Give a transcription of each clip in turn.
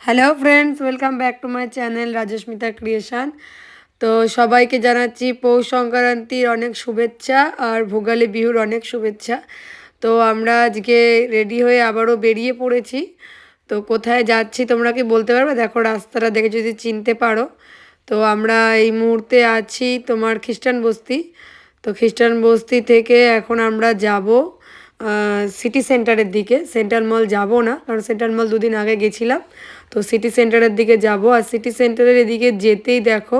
Hello friends, welcome back to my channel Rajsmita creation. তো সবাইকে জানাচ্ছি পৌষ সংক্রান্তির অনেক শুভেচ্ছা আর ভোগালী বিহুর অনেক শুভেচ্ছা। তো আমরা আজকে রেডি হয়ে আবারও বেরিয়ে পড়েছি। তো কোথায় যাচ্ছি তোমরা কি বলতে পারবে? দেখো রাস্তাটা দেখে যদি চিনতে পারো। তো আমরা এই মুহূর্তে আছি তোমার খ্রিস্টান বস্তি। তো খ্রিস্টান বস্তি থেকে এখন আমরা যাব সিটি সেন্টারের দিকে। সেন্ট্রাল মল যাব না, কারণ সেন্ট্রাল মল দুদিন আগে গেছিলাম। তো সিটি সেন্টারের দিকে যাব। আর সিটি সেন্টারের এদিকে যেতেই দেখো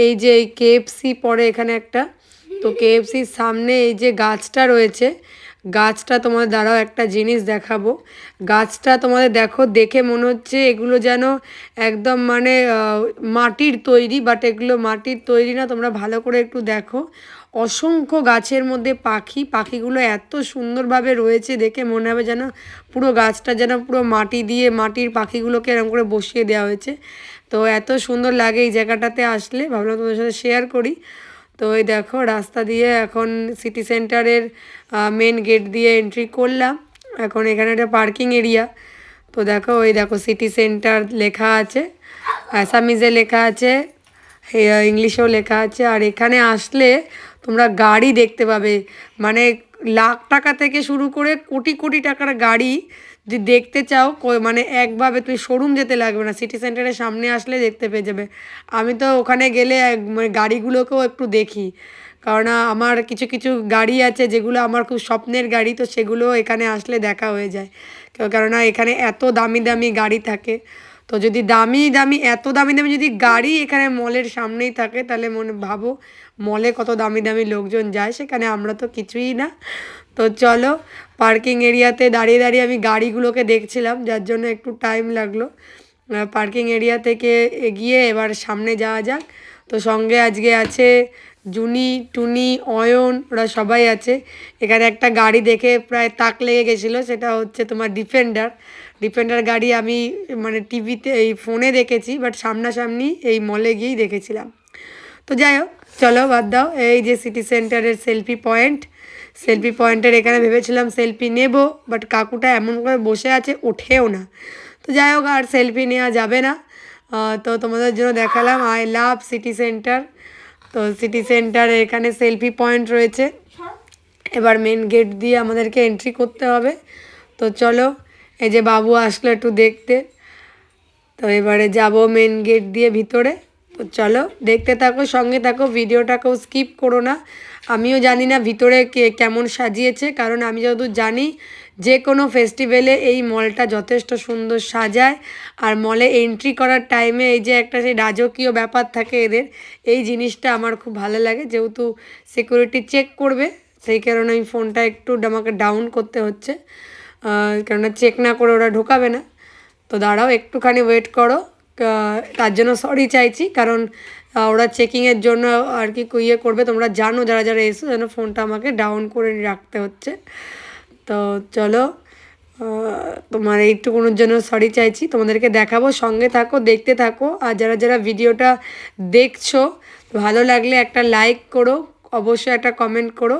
এই যে এই কেএফসি পড়ে এখানে একটা। তো কেএফসির সামনে এই যে গাছটা রয়েছে, গাছটা তোমাদের দ্বারাও একটা জিনিস দেখাবো। গাছটা তোমাদের দেখো, দেখে মনে হচ্ছে এগুলো যেন একদম মানে মাটির তৈরি, বাট এগুলো মাটির তৈরি না। তোমরা ভালো করে একটু দেখো, অসংখ্য গাছের মধ্যে পাখিগুলো এত সুন্দরভাবে রয়েছে, দেখে মনে হবে যেন পুরো গাছটা যেন পুরো মাটি দিয়ে মাটির পাখিগুলোকে এরকম করে বসিয়ে দেওয়া হয়েছে। তো এত সুন্দর লাগে এই জায়গাটাতে আসলে, ভাবলাম তোমাদের সাথে শেয়ার করি। তো এই দেখো রাস্তা দিয়ে এখন সিটি সেন্টারের মেন গেট দিয়ে এন্ট্রি করলাম। এখন এখানে একটা পার্কিং এরিয়া। তো দেখো ওই দেখো সিটি সেন্টার লেখা আছে, অ্যাসামিজে লেখা আছে, ইংলিশেও লেখা আছে। আর এখানে আসলে তোমরা গাড়ি দেখতে পাবে, মানে লাখ টাকা থেকে শুরু করে কোটি কোটি টাকার গাড়ি যদি দেখতে চাও, মানে একভাবে তুমি শোরুম যেতে লাগবে না, সিটি সেন্টারের সামনে আসলে দেখতে পেয়ে যাবে। আমি তো ওখানে গেলে মানে গাড়িগুলোকেও একটু দেখি, কারণ আমার কিছু কিছু গাড়ি আছে যেগুলো আমার খুব স্বপ্নের গাড়ি, তো সেগুলো এখানে আসলে দেখা হয়ে যায়। কেননা এখানে এত দামি দামি গাড়ি থাকে। তো যদি দামি দামি এত দামি দামি যদি গাড়ি এখানে মলের সামনেই থাকে, তাহলে মনে ভাবো মলে কত দামি দামি লোকজন যায়, সেখানে আমরা তো কিছুই না। তো চলো, পার্কিং এরিয়াতে দাঁড়িয়ে দাঁড়িয়ে আমি গাড়িগুলোকে দেখছিলাম, যার জন্য একটু টাইম লাগলো। পার্কিং এরিয়া থেকে এগিয়ে এবার সামনে যাওয়া যাক। তো সঙ্গে আজকে আছে জুনি, টুনি, অয়ন, ওরা সবাই আছে। এখানে একটা গাড়ি দেখে প্রায় তাক লেগে গেছিলো, সেটা হচ্ছে তোমার ডিফেন্ডার। ডিফেন্ডার গাড়ি আমি মানে টিভিতে এই ফোনে দেখেছি, বাট সামনাসামনি এই মলে গিয়েই দেখেছিলাম। তো যাই হোক, চলো বাদ দাও। এই যে সিটি সেন্টারের সেলফি পয়েন্ট, সেলফি পয়েন্টের এখানে ভেবেছিলাম সেলফি নেব, বাট কাকুটা এমন করে বসে আছে, ওঠেও না। তো যাই হোক, আর সেলফি নেওয়া যাবে না। তো তোমাদের জন্য দেখালাম আই লাভ সিটি সেন্টার। তো সিটি সেন্টারে এখানে সেলফি পয়েন্ট রয়েছে। এবার মেন গেট দিয়ে আমাদেরকে এন্ট্রি করতে হবে। তো চলো, এই যে বাবু আসলো একটু দেখতে। তো এবারে যাব মেন গেট দিয়ে ভিতরে। তো চলো দেখতে থাকো, সঙ্গে থাকো, ভিডিওটাকেও স্কিপ করো না। আমিও জানি না ভিতরে কেমন সাজিয়েছে, কারণ আমি যতদূর জানি যে কোনো ফেস্টিভ্যালে এই মলটা যথেষ্ট সুন্দর সাজায়। আর মলে এন্ট্রি করার টাইমে এই যে একটা সেই রাজকীয় ব্যাপার থাকে এদের, এই জিনিসটা আমার খুব ভালো লাগে। যেহেতু সিকিউরিটি চেক করবে, সেই কারণে আমি ফোনটা একটু আমাকে ডাউন করতে হচ্ছে, কেননা চেক না করে ওরা ঢোকাবে না। তো দাঁড়াও একটুখানি ওয়েট করো। তার জন্য সরি চাইছি, কারণ ওরা চেকিংয়ের জন্য আর কি ইয়ে করবে। তোমরা জানো যারা যারা এসো, যেন ফোনটা আমাকে ডাউন করে রাখতে হচ্ছে। তো চলো, তোমার এইটুকুনোর জন্য সরি চাইছি। তোমাদেরকে দেখাবো, সঙ্গে থাকো, দেখতে থাকো। আর যারা যারা ভিডিওটা দেখছো, ভালো লাগলে একটা লাইক করো, অবশ্যই একটা কমেন্ট করো,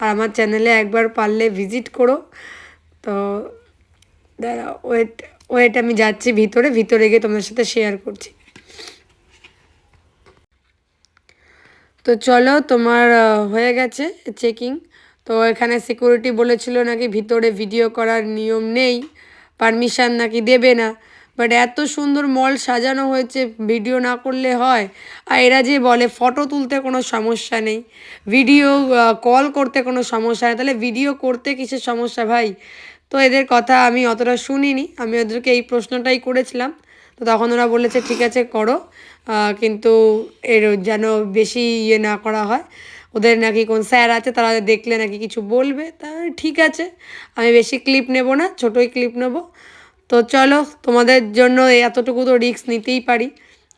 আর আমার চ্যানেলে একবার পারলে ভিজিট করো। তো দাঁড়াও, ওয়েট ওয়েট, আমি যাচ্ছি ভিতরে, ভিতরে গিয়ে তোমাদের সাথে শেয়ার করছি। তো চলো, তোমার হয়ে গেছে চেকিং। তো এখানে সিকিউরিটি বলেছিল নাকি ভিতরে ভিডিও করার নিয়ম নেই, পারমিশন নাকি দেবে না। বাট এত সুন্দর মল সাজানো হয়েছে, ভিডিও না করলে হয়? আর এরা যে বলে ফটো তুলতে কোনো সমস্যা নেই, ভিডিও কল করতে কোনো সমস্যা নেই, তাহলে ভিডিও করতে কিসের সমস্যা ভাই? তো এদের কথা আমি অতটা শুনিনি, আমি ওদেরকে এই প্রশ্নটাই করেছিলাম। তো তখন ওরা বলেছে ঠিক আছে করো, কিন্তু এর যেন বেশি ইয়ে না করা হয়। ওদের নাকি কোন স্যার আছে, তারা দেখলে নাকি কিছু বলবে। তা ঠিক আছে, আমি বেশি ক্লিপ নেব না, ছোটোই ক্লিপ নেব। তো চলো, তোমাদের জন্য এতটুকু তো রিস্ক নিতেই পারি।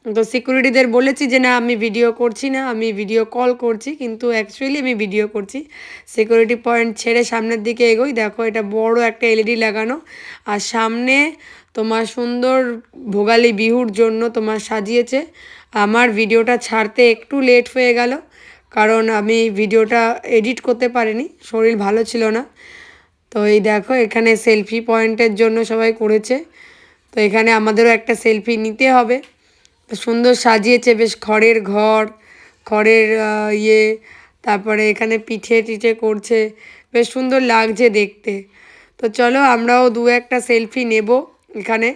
তো সিকিউরিটিদের বলেছি যে না, আমি ভিডিও করছি না, আমি ভিডিও কল করছি, কিন্তু অ্যাকচুয়ালি আমি ভিডিও করছি। সিকিউরিটি পয়েন্ট ছেড়ে সামনের দিকে এগোই, দেখো এটা বড় একটা এলইডি লাগানো। আর সামনে তোমার সুন্দর ভোগালী বিহুর জন্য তোমার সাজিয়েছে। আমার ভিডিওটা ছাড়তে একটু লেট হয়ে গেল, কারণ আমি ভিডিওটা এডিট করতে পারিনি, শরীর ভালো ছিল না। তো এই দেখো এখানে সেলফি পয়েন্টের জন্য সবাই করেছে। তো এখানে আমাদেরও একটা সেলফি নিতে হবে। সুন্দর সাজিয়েছে, বেশ খড়ের ঘর, খড়ের ইয়ে, তারপরে এখানে পিঠে টিঠে করছে, বেশ সুন্দর লাগছে দেখতে। তো চলো আমরাও দু একটা সেলফি নেব এখানে।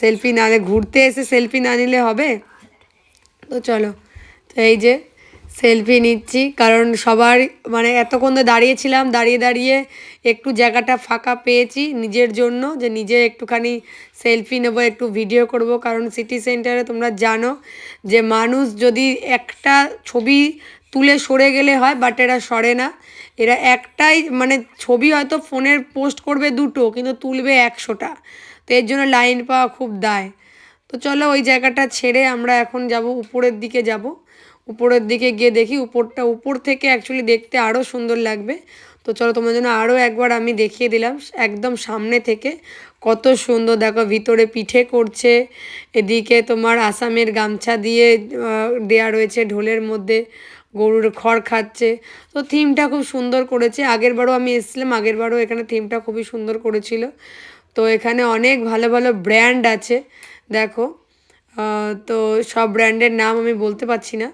সেলফি না ঘুরতে এসে সেলফি না নিলে হবে? তো চলো, তো এই যে সেলফি নিচ্ছি, কারণ সবার মানে এতক্ষণ তো দাঁড়িয়েছিলাম, দাঁড়িয়ে দাঁড়িয়ে একটু জায়গাটা ফাঁকা পেয়েছি নিজের জন্য, যে নিজে একটুখানি সেলফি নেব, একটু ভিডিও করব। কারণ সিটি সেন্টারে তোমরা জানো যে মানুষ যদি একটা ছবি তুলে সরে গেলে হয়, বাট এরা সরে না। এরা একটাই মানে ছবি হয়তো ফোনের পোস্ট করবে দুটো, কিন্তু তুলবে 100টা। তো এর জন্য লাইন পাওয়া খুব দায়। তো চলো ওই জায়গাটা ছেড়ে আমরা এখন যাব উপরের দিকে যাব। উপরের দিকে গিয়ে দেখি উপরটা, উপর থেকে অ্যাকচুয়ালি দেখতে আরও সুন্দর লাগবে। তো চলো তোমার জন্য আরও একবার আমি দেখিয়ে দিলাম একদম সামনে থেকে কত সুন্দর। দেখো ভিতরে পিঠে করছে, এদিকে তোমার আসামের গামছা দিয়ে দেয়া রয়েছে ঢোলের মধ্যে, গরুর খড় খাচ্ছে। তো থিমটা খুব সুন্দর করেছে। আগেরবারও আমি এসেছিলাম, আগেরবারও এখানে থিমটা খুবই সুন্দর করেছিল। তো এখানে অনেক ভালো ভালো ব্র্যান্ড আছে দেখো। তো সব ব্র্যান্ডের নাম আমি বলতে পারছি না,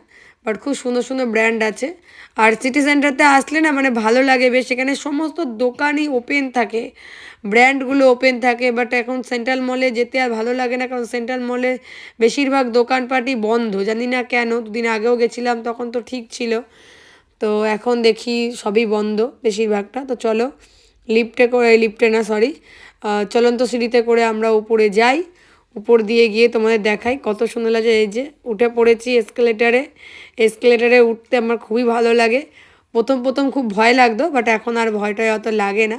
বাট খুব সুন্দর সুন্দর ব্র্যান্ড আছে। আর সিটি সেন্টারতে আসলে না মানে ভালো লাগে বেশ, এখানে সমস্ত দোকানই ওপেন থাকে, ব্র্যান্ডগুলো ওপেন থাকে। বাট এখন সেন্ট্রাল মলে যেতে আর ভালো লাগে না, কারণ সেন্ট্রাল মলে বেশিরভাগ দোকানপাটই বন্ধ, জানি না কেন। দুদিন আগেও গেছিলাম, তখন তো ঠিক ছিল। তো এখন দেখি সবই বন্ধ বেশিরভাগটা। তো চলো লিফটে করে, লিফটে না সরি, চলন্ত সিঁড়িতে করে আমরা উপরে যাই। উপর দিয়ে গিয়ে তোমাদের দেখাই কত সুন্দর লাগে। এই যে উঠে পড়েছি এসকেলেটারে। এসকেলেটারে উঠতে আমার খুবই ভালো লাগে। প্রথম প্রথম খুব ভয় লাগতো, বাট এখন আর ভয়টা অত লাগে না।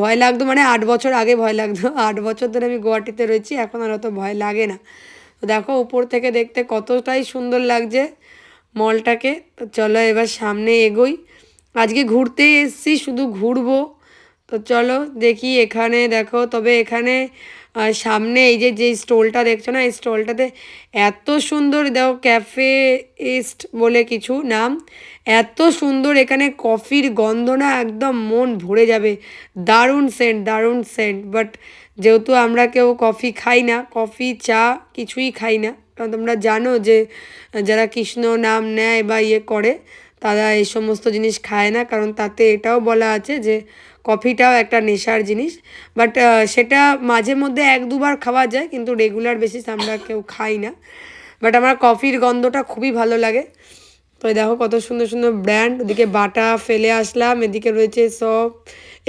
ভয় লাগতো মানে 8 বছর আগে ভয় লাগতো, 8 বছর ধরে আমি গুয়াহাটিতে রয়েছি, এখন আর অত ভয় লাগে না। তো দেখো উপর থেকে দেখতে কতটাই সুন্দর লাগছে মলটাকে। তো চলো এবার সামনে এগোই। আজকে ঘুরতেই এসছি, শুধু ঘুরবো। তো চলো দেখি এখানে দেখো, তবে এখানে সামনে এই যে যে স্টলটা দেখছো না, এই স্টলটাতে এত সুন্দর দেখো, ক্যাফে ইস্ট বলে কিছু নাম। এত সুন্দর এখানে কফির গন্ধ না, একদম মন ভরে যাবে। দারুণ সেন্ট, দারুণ সেন্ট। বাট যেহেতু আমরা কেউ কফি খাই না, কফি চা কিছুই খাই না, কারণ তোমরা জানো যে যারা কৃষ্ণ নাম নেয় বা ইয়ে করে তারা এই সমস্ত জিনিস খায় না, কারণ তাতে এটাও বলা আছে যে কফিটাও একটা নেশার জিনিস। বাট সেটা মাঝে মধ্যে 1-2বার খাওয়া যায়, কিন্তু রেগুলার বেসিস আমরা কেউ খাই না। বাট আমার কফির গন্ধটা খুবই ভালো লাগে। তো দেখো কত সুন্দর সুন্দর ব্র্যান্ড। ওদিকে বাটা ফেলে আসলাম, এদিকে রয়েছে সব।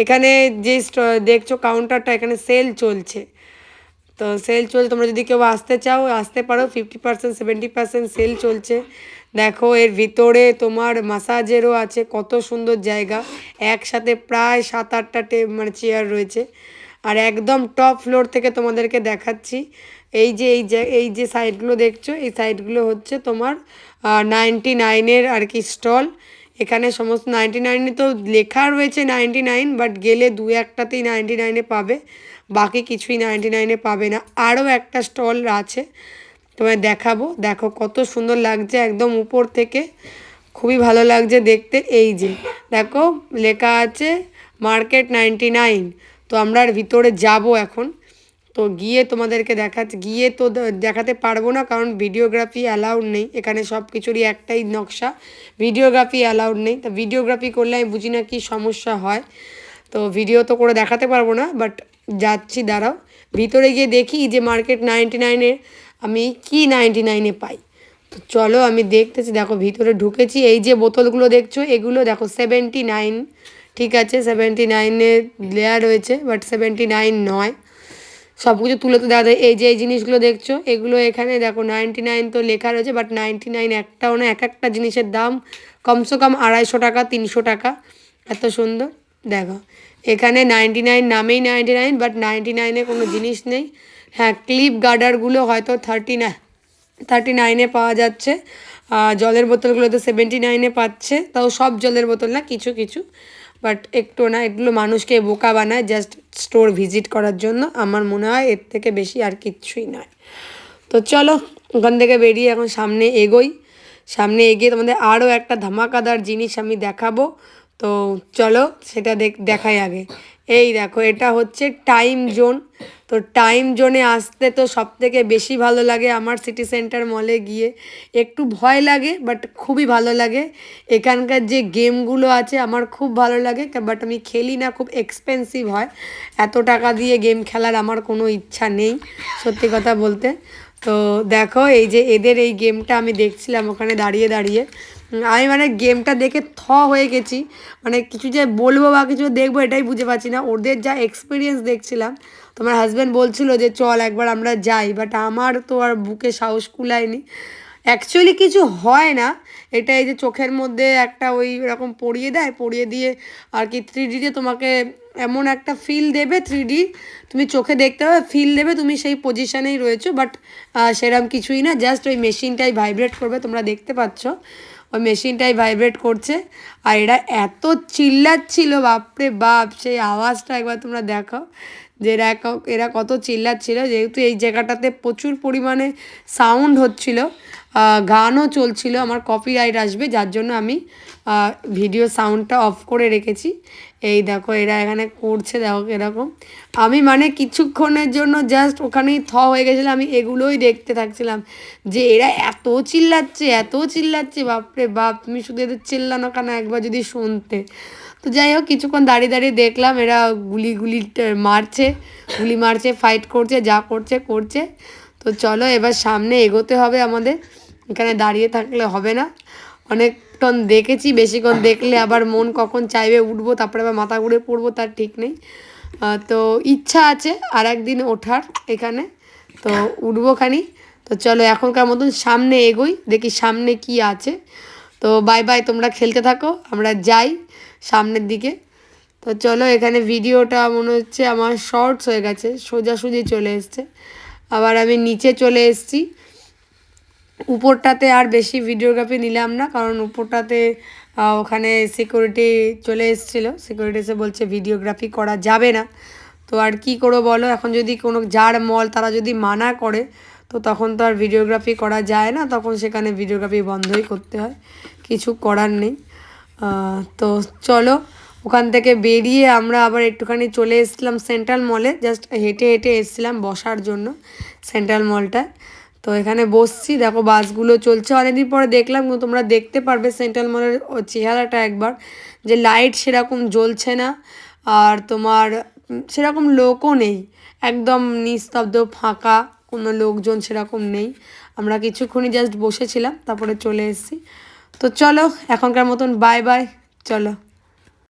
এখানে যে দেখছো কাউন্টারটা, এখানে সেল চলছে। তো সেল চলছে, তোমরা যদি কেউ আসতে চাও আসতে পারো, 50% 70% সেল চলছে। দেখো এর ভিতরে তোমার মাসাজেরও আছে, কত সুন্দর জায়গা। একসাথে প্রায় 7-8টা মানে চেয়ার রয়েছে। আর একদম টপ ফ্লোর থেকে তোমাদেরকে দেখাচ্ছি। এই যে এই যে সাইডগুলো দেখছো, এই সাইডগুলো হচ্ছে তোমার 99-এর আর কি স্টল। এখানে সমস্ত 99-এ তো লেখা রয়েছে 99, বাট গেলে 2-1টাতেই 99-এ পাবে, বাকি কিছুই 99-এ পাবে না। আরও একটা স্টল আছে, তোমায় দেখাবো। দেখো কত সুন্দর লাগছে একদম উপর থেকে, খুবই ভালো লাগছে দেখতে। এই যে দেখো লেখা আছে মার্কেট 99। তো আমরা আর ভিতরে যাব এখন। তো গিয়ে তোমাদেরকে দেখাচ্ছি, গিয়ে তো দেখাতে পারবো না, কারণ ভিডিওগ্রাফি অ্যালাউড নেই এখানে। সব কিছুরই একটাই নকশা, ভিডিওগ্রাফি অ্যালাউড নেই। তো ভিডিওগ্রাফি করলে আমি বুঝি না কী সমস্যা হয়। তো ভিডিও তো করে দেখাতে পারবো না, বাট যাচ্ছি, দাঁড়াও। ভিতরে গিয়ে দেখি যে মার্কেট 99-এ আমি কি 99-এ পাই। তো চলো আমি দেখতেছি। দেখো ভিতরে ঢুকেছি, এই যে বোতলগুলো দেখছো এগুলো দেখো 79। ঠিক আছে 79-এ লেয়ার রয়েছে, বাট 79 নয়। সব কিছু তুলে তো দেওয়া যায়। এই যে এই জিনিসগুলো দেখছো এগুলো এখানে দেখো 99 তো লেখা রয়েছে, বাট 99 একটাও না। এক একটা জিনিসের দাম কমসে কম 250 টাকা 300 টাকা, এত সুন্দর। দেখো এখানে 99 নামেই 99, বাট 99-এ কোনো জিনিস নেই। হ্যাঁ ক্লিপ গার্ডারগুলো হয়তো 39-এ পাওয়া যাচ্ছে। জলের বোতলগুলো তো 79-এ পাচ্ছে, তাও সব জলের বোতল না, কিছু কিছু। বাট একটু না, এগুলো মানুষকে বোকা বানায় জাস্ট স্টোর ভিজিট করার জন্য। আমার মনে হয় এর থেকে বেশি আর কিচ্ছুই নয়। তো চলো ওখান থেকে বেরিয়ে এখন সামনে এগোই। সামনে এগিয়ে তোমাদের আরও একটা ধামাকাদার জিনিস আমি দেখাবো। তো চলো সেটা দেখাই আগে। এই দেখো এটা হচ্ছে টাইম জোন। তো তো টাইম জোনে আসতে তো সবথেকে বেশি ভালো লাগে আমার সিটি সেন্টার মলে গিয়ে। একটু ভয় লাগে বাট খুবই ভালো লাগে। এখানকার যে গেমগুলো আছে আমার খুব ভালো লাগে, বাট আমি খেলি না, খুব এক্সপেন্সিভ হয়। এত টাকা দিয়ে গেম খেলার আমার কোনো ইচ্ছা নেই সত্যি কথা বলতে। তো দেখো এই যে এদের এই গেমটা আমি দেখছিলাম ওখানে দাঁড়িয়ে দাঁড়িয়ে, আমি মানে গেমটা দেখে হয়ে গেছি। মানে কিছু যে বলবো বা কিছু দেখবো এটাই বুঝে পাচ্ছি না, ওদের যা এক্সপিরিয়েন্স দেখছিলাম। তোমার হাজব্যান্ড বলছিল যে চল একবার আমরা যাই, বাট আমার তো আর বুকে সাহস কুলায়নি। অ্যাকচুয়ালি কিছু হয় না, এটা এই যে চোখের মধ্যে একটা ওই রকম পরিয়ে দেয়, পরিয়ে দিয়ে আর কি 3Dতে তোমাকে এমন একটা ফিল দেবে, 3D তুমি চোখে দেখতে হবে, ফিল দেবে তুমি সেই পজিশানেই রয়েছো, বাট সেরকম কিছুই না, জাস্ট ওই মেশিনটাই ভাইব্রেট করবে, তোমরা দেখতে পাচ্ছ ওই মেশিনটাই ভাইব্রেট করছে। আর এরা এত চিল্লাচ্ছিল বাপরে বাপ, সেই আওয়াজটা একবার তোমরা দেখো যে এরা কত চিল্লাচ্ছিল, যেহেতু এই জায়গাটাতে প্রচুর পরিমাণে সাউন্ড হচ্ছিল, গানও চলছিল, আমার কপিরাইট আসবে, যার জন্য আমি ভিডিও সাউন্ডটা অফ করে রেখেছি। এই দেখো এরা এখানে করছে, দেখো এরকম। আমি মানে কিছুক্ষণের জন্য জাস্ট ওখানেই হয়ে গেছিলাম, আমি এগুলোই দেখতে থাকছিলাম যে এরা এত চিল্লাচ্ছে বাপরে বাপ, তুমি শুধু এদের চিল্লানো কেন একবার যদি শুনতে। তো যাই হোক কিছুক্ষণ দাঁড়িয়ে দাঁড়িয়ে দেখলাম এরা গুলি মারছে, ফাইট করছে, যা করছে করছে। তো চলো এবার সামনে এগোতে হবে আমাদের, এখানে দাঁড়িয়ে থাকলে হবে না। অনেকক্ষণ দেখেছি, বেশিক্ষণ দেখলে আবার মন কখন চাইবে উঠবো, তারপরে আবার মাথা ঘুরে পড়বো তার ঠিক নেই। তো ইচ্ছা আছে আর একদিন ওঠার এখানে, তো উঠবো খানি। তো চলো এখনকার মতন সামনে এগোই, দেখি সামনে কি আছে। তো বাই বাই, তোমরা খেলতে থাকো, আমরা যাই সামনের দিকে। তো চলো এখানে ভিডিওটা মনে হচ্ছে আমার শর্টস হয়ে গেছে, সোজাসুজি চলে এসছে। আবার আমি নিচে চলে এসেছি, উপরটাতে আর বেশি ভিডিওগ্রাফি নিলাম না, কারণ উপরটাতে ওখানে সিকিউরিটি চলে এসেছিলো, সিকিউরিটি এসে বলছে ভিডিওগ্রাফি করা যাবে না। তো আর কি করো বলো, এখন যদি কোনো যার মল তারা যদি মানা করে তো তখন তো আর ভিডিওগ্রাফি করা যায় না, তখন সেখানে ভিডিওগ্রাফি বন্ধই করতে হয়, কিছু করার নেই। তো চলো ওখান থেকে বেরিয়ে আমরা আবার একটুখানি চলে এসেছিলাম সেন্ট্রাল মলে, জাস্ট হেঁটে হেঁটে এসেছিলাম বসার জন্য সেন্ট্রাল মলটায়। তো এখানে বসছি, দেখো বাসগুলো চলছে, অনেকদিন পরে দেখলাম, তোমরা দেখতে পারবে সেন্ট্রাল মলের চেহারাটা একবার, যে লাইট সেরকম জ্বলছে না, আর তোমার সেরকম লোকও নেই, একদম নিস্তব্ধ ফাঁকা, কোনো লোকজন সেরকম নেই। আমরা কিছুক্ষণই জাস্ট বসেছিলাম, তারপরে চলে এসেছি। তো চলো এখনকার মতন বাই বাই, চলো।